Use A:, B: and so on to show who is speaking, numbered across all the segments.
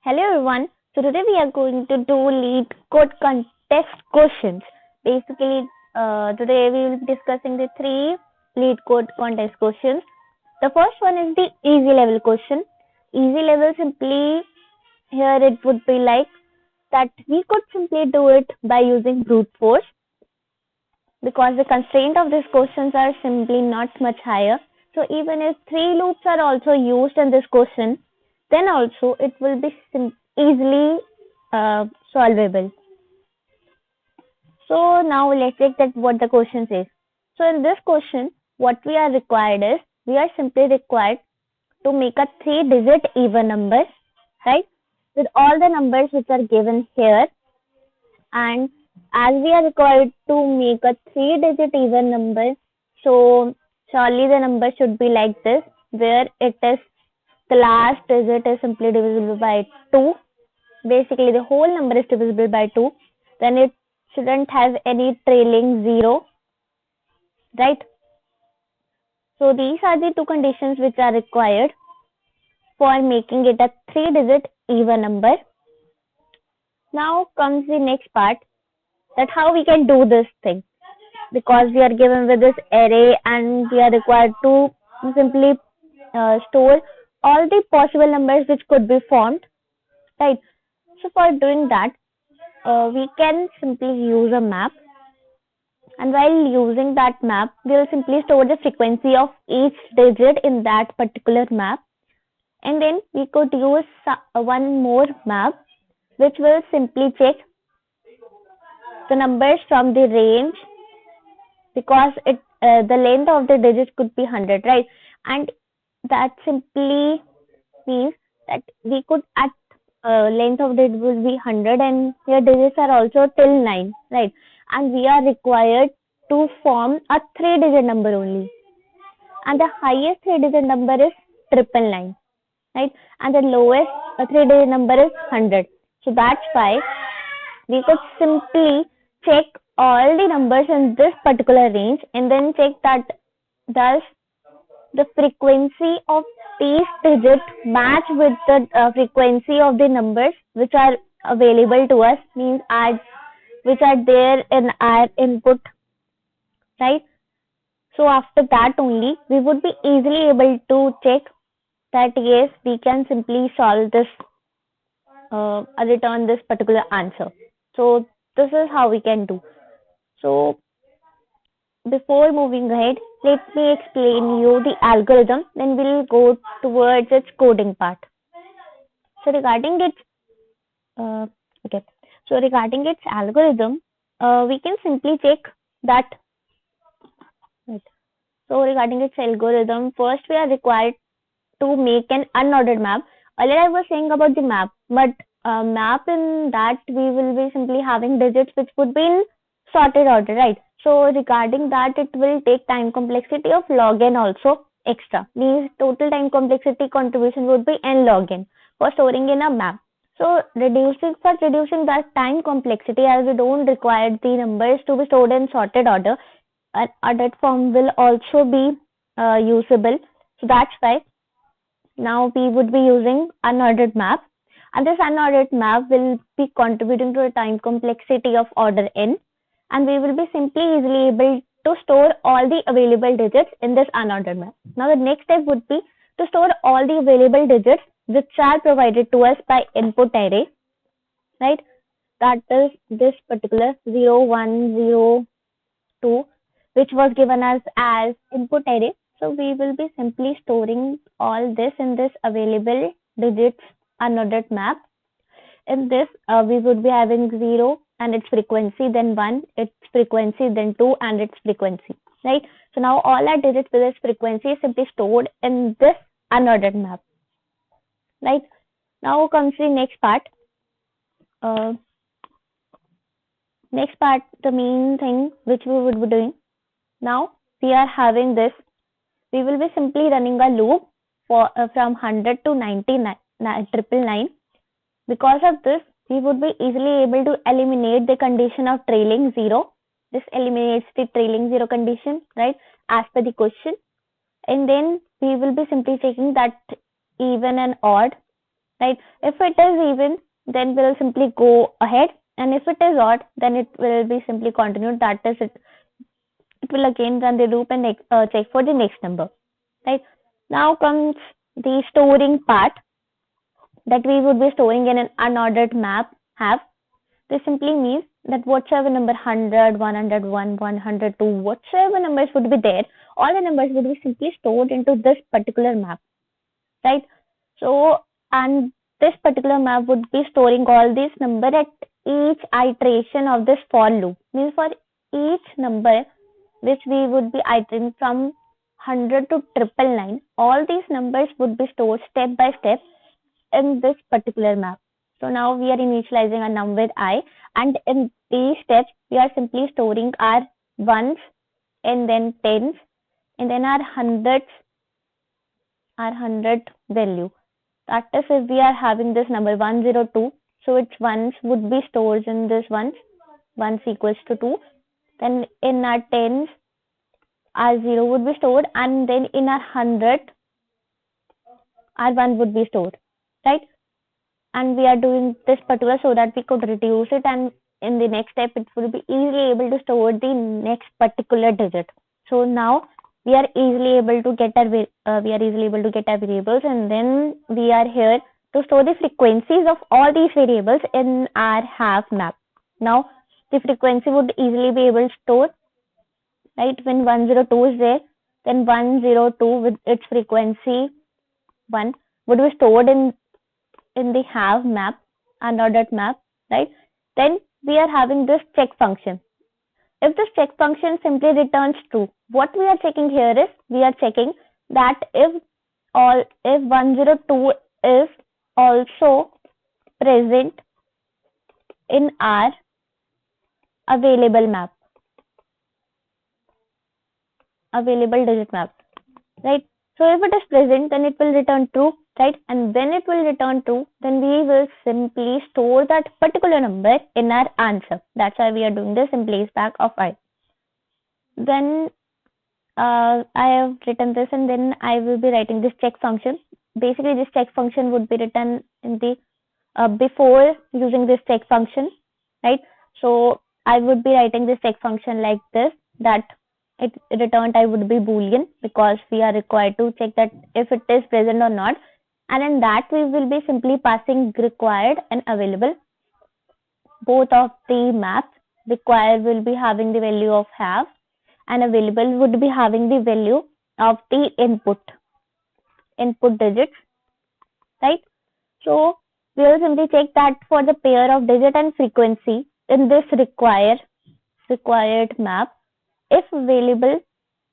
A: Hello everyone. So today we are going to do Leetcode contest questions. Basically, today we will be discussing the three Leetcode contest questions. The first one is the easy level question. Easy level simply here it would be like that we could simply do it by using brute force because the constraint of these questions are simply not much higher. So even if three loops are also used in this question, then also it will be easily solvable. So now let's check that what the question says. So in this question, what we are required is we are simply required to make a three-digit even number, right? With all the numbers which are given here, and as we are required to make a three-digit even number, so surely the number should be like this, where it is the last digit is simply divisible by 2. Basically, the whole number is divisible by 2. Then it shouldn't have any trailing 0, right? So these are the two conditions which are required for making it a three-digit even number. Now comes the next part, that how we can do this thing, because we are given with this array and we are required to simply store all the possible numbers which could be formed, right? So for doing that, we can simply use a map, and while using that map, we will simply store the frequency of each digit in that particular map, and then we could use one more map which will simply check the numbers from the range, because the length of the digits could be 100, right? And that simply means that we could at length of it will be 100, and here digits are also till 9, right? And we are required to form a three-digit number only, and the highest three-digit number is 999, right? And the lowest three-digit number is 100. So that's why we could simply check all the numbers in this particular range and then check that does the frequency of these digits match with the frequency of the numbers which are available to us, means which are there in our input, right? So after that only we would be easily able to check that yes, we can simply solve this, return this particular answer. So this is how we can do. So before moving ahead, let me explain you the algorithm, then we'll go towards its coding part. So regarding its uh, okay, so regarding its algorithm, we can simply check that. Right. So regarding its algorithm, first we are required to make an unordered map. Earlier I was saying about the map, but map in that we will be simply having digits which would be in sorted order, right? So regarding that, it will take time complexity of log n also extra. Means total time complexity contribution would be n log n for storing in a map. So reducing that time complexity, as we don't require the numbers to be stored in sorted order, an ordered form will also be usable. So that's why now we would be using unordered map, and this unordered map will be contributing to a time complexity of order n, and we will be simply easily able to store all the available digits in this unordered map. Now the next step would be to store all the available digits which are provided to us by input array, right? That is this particular 0, 1, 0, 2, which was given us as input array. So we will be simply storing all this in this available digits unordered map. In this, we would be having 0 and its frequency, then 1, its frequency, then 2 and its frequency, right? So now all our digits with its frequency is simply stored in this unordered map, right? Now comes the next part. The main thing which we would be doing. Now we are having this. We will be simply running a loop for from 100 to 999. Because of this, we would be easily able to eliminate the condition of trailing 0. This eliminates the trailing 0 condition, right, as per the question. And then we will be simply checking that even and odd, right? If it is even, then we'll simply go ahead, and if it is odd, then it will be simply continued. That is, it will again run the loop and check for the next number, right? Now comes the storing part, that we would be storing in an unordered map have. This simply means that whatever number 100, 101, 102, whatever numbers would be there, all the numbers would be simply stored into this particular map, right? So, and this particular map would be storing all these number at each iteration of this for loop. Means for each number which we would be iterating from 100 to 999, all these numbers would be stored step by step in this particular map. So now we are initializing a num with I, and in these steps we are simply storing our ones and then tens and then our hundred value. That is, if we are having this number 102, so its ones would be stored in this ones equals to 2. Then in our tens, our 0 would be stored, and then in our 100, our 1 would be stored, right? And we are doing this particular so that we could reduce it, and in the next step it will be easily able to store the next particular digit. So now we are easily able to get our variables, and then we are here to store the frequencies of all these variables in our have map. Now the frequency would easily be able to store, right? When 102 is there, then 102 with its frequency 1 would be stored in the have map, unordered map, right? Then we are having this check function. If this check function simply returns true, what we are checking here is, we are checking that if 102 is also present in our available digit map, right? So if it is present, then it will return true, right? And when it will return true, then we will simply store that particular number in our answer. That's why we are doing this in place back of I. Then I have written this, and then I will be writing this check function. Basically, this check function would be written in the before using this check function, right? So I would be writing this check function like this, that it return type would be boolean, because we are required to check that if it is present or not, and in that we will be simply passing required and available. Both of the maps, required will be having the value of have, and available would be having the value of the input digits, right? So we will simply check that for the pair of digit and frequency in this required map, if available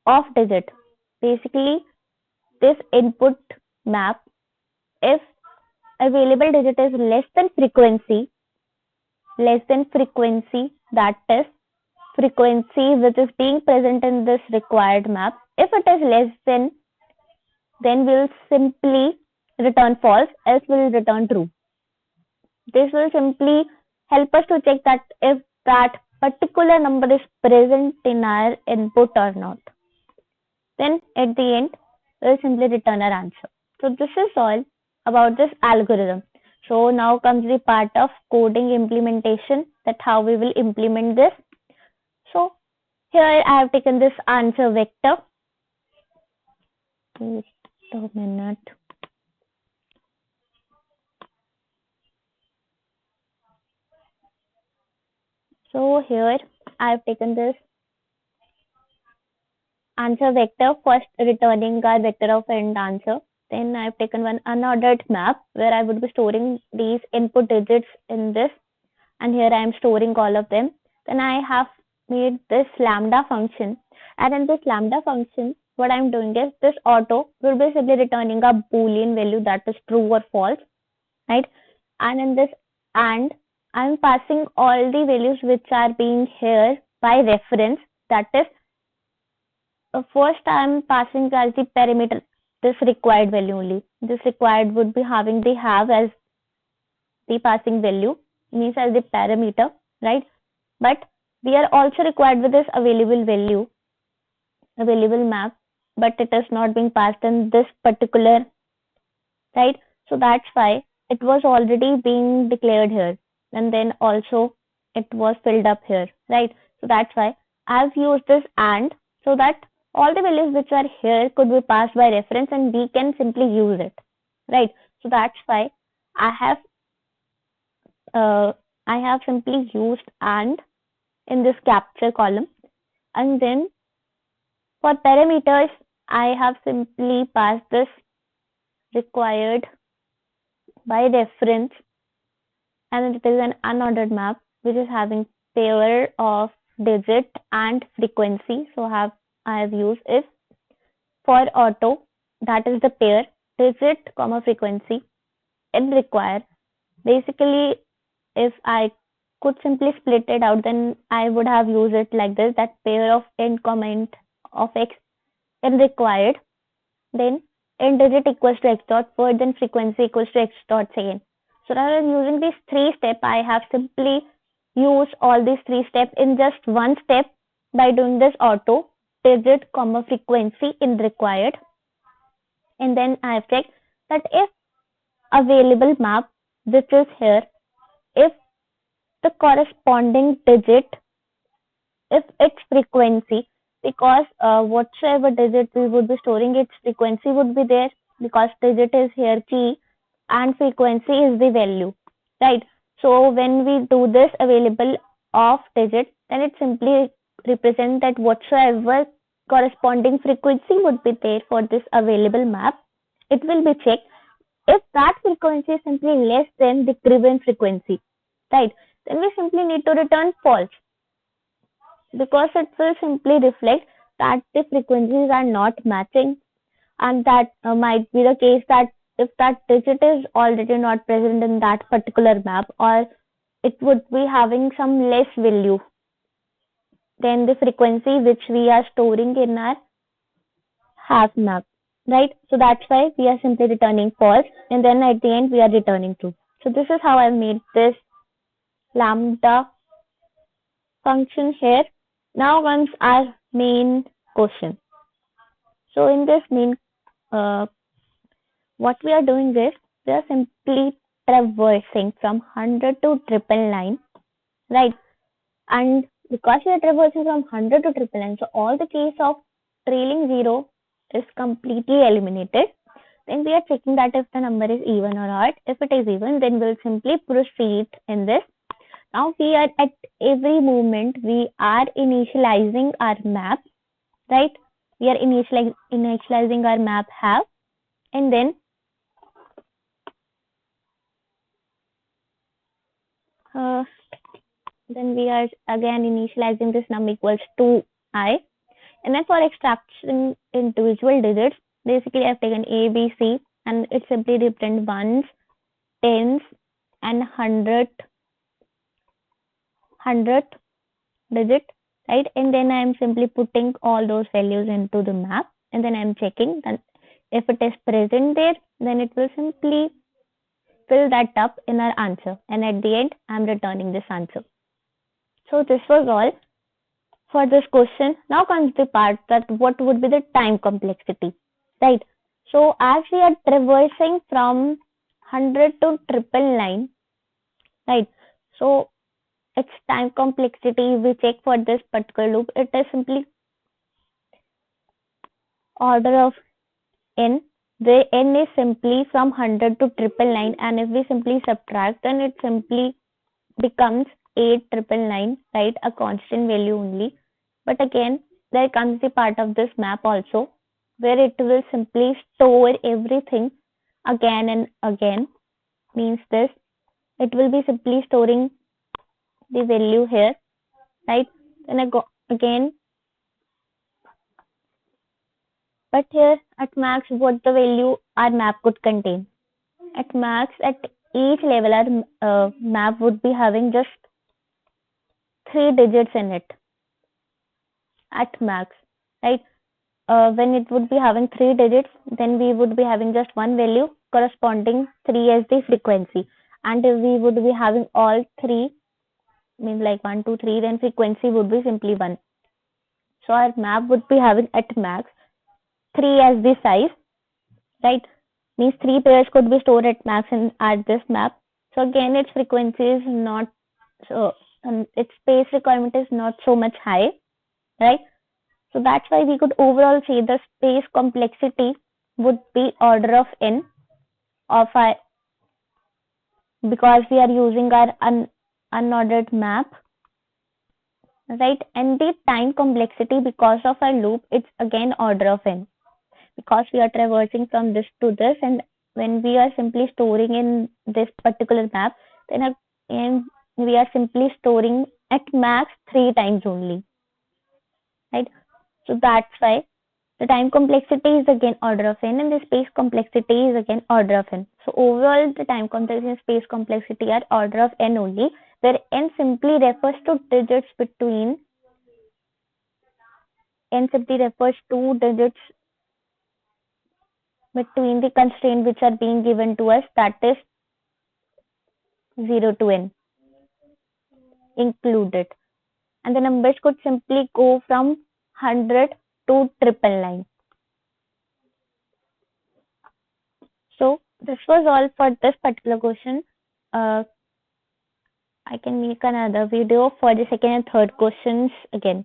A: of digit. Basically, this input map, if available digit is less than frequency, that is frequency which is being present in this required map, if it is less than, then we'll simply return false, else we'll return true. This will simply help us to check that if that particular number is present in our input or not. Then at the end, we'll simply return our answer. So this is all about this algorithm. So now comes the part of coding implementation, that how we will implement this. So here I have taken this answer vector. Just a minute. So here I have taken this answer vector, first returning our vector of end answer. Then I have taken one unordered map where I would be storing these input digits in this, and here I am storing all of them. Then I have made this lambda function, and in this lambda function, what I am doing is, this auto will be simply returning a boolean value, that is true or false, right? And in this and, I am passing all the values which are being here by reference, that is, first I am passing as the parameter this required value only. This required would be having the have as the passing value, means as the parameter, right? But we are also required with this available map, but it is not being passed in this particular, right? So that's why it was already being declared here, and then also it was filled up here, right? So that's why I've used this and, so that all the values which are here could be passed by reference and we can simply use it, right? So that's why I have uh, I have simply used and in this capture column, and then for parameters I have simply passed this required by reference, and it is an unordered map which is having pair of digit and frequency. So I have used if for auto, that is the pair digit comma frequency in require. Basically, if I could simply split it out, then I would have used it like this, that pair of n comment of x in required, then n digit equals to x dot first, then frequency equals to x dot second. So rather than using these three steps, I have simply used all these three steps in just one step by doing this auto digit comma frequency in required, and then I have checked that if available map, which is here, if the corresponding digit, if its frequency, because whatsoever digit we would be storing, its frequency would be there, because digit is here key and frequency is the value, right? So when we do this available of digit, then it simply represents that whatsoever corresponding frequency would be there for this available map, it will be checked. If that frequency is simply less than the given frequency, right, then we simply need to return false, because it will simply reflect that the frequencies are not matching, and that might be the case that if that digit is already not present in that particular map, or it would be having some less value than the frequency which we are storing in our hash map, right? So that's why we are simply returning false, and then at the end we are returning true. So this is how I made this lambda function here. Now comes our main question. So in this main, what we are doing is we are simply traversing from 100 to 999, right? And because we are traversing from 100 to 999, so all the case of trailing zero is completely eliminated. Then we are checking that if the number is even or odd. If it is even, then we'll simply proceed in this. Now we are at every moment we are initializing our map, right? We are initializing our map have, and then we are again initializing this num equals to I, and then for extracting individual digits, basically I've taken A, B, C, and it simply represents ones, tens, and hundred digit, right? And then I'm simply putting all those values into the map, and then I'm checking that if it is present there, then it will simply fill that up in our answer, and at the end I'm returning this answer. So this was all for this question. Now comes the part that what would be the time complexity, right? So as we are traversing from 100 to 999, right? So its time complexity we check for this particular loop, it is simply order of n, where n is simply from 100 to 999, and if we simply subtract, then it simply becomes 8999, right? A constant value only. But again, there comes the part of this map also, where it will simply store everything again and again. Means this, it will be simply storing the value here, right? Then I go again, but here at max, what the value our map could contain. At max, at each level, our map would be having just 3 digits in it. At max, right? When it would be having 3 digits, then we would be having just one value corresponding 3 as the frequency. And if we would be having all 3, means like 1, 2, 3, then frequency would be simply 1. So our map would be having at max 3 as the size, right? means 3 pairs could be stored at max in at this map. So again, its frequency is not so, its space requirement is not so much high, right? So that's why we could overall say the space complexity would be order of n of I, because we are using our unordered map, right? And the time complexity because of our loop, it's again order of n, because we are traversing from this to this, and when we are simply storing in this particular map, then and we are simply storing at max 3 times only, right? So that's why the time complexity is again order of n, and the space complexity is again order of n. So overall, the time complexity and space complexity are order of n only, where n simply refers to digits between n simply refers to digits between the constraint which are being given to us, that is 0 to n included, and the numbers could simply go from 100 to 999. So this was all for this particular question. I can make another video for the second and third questions again.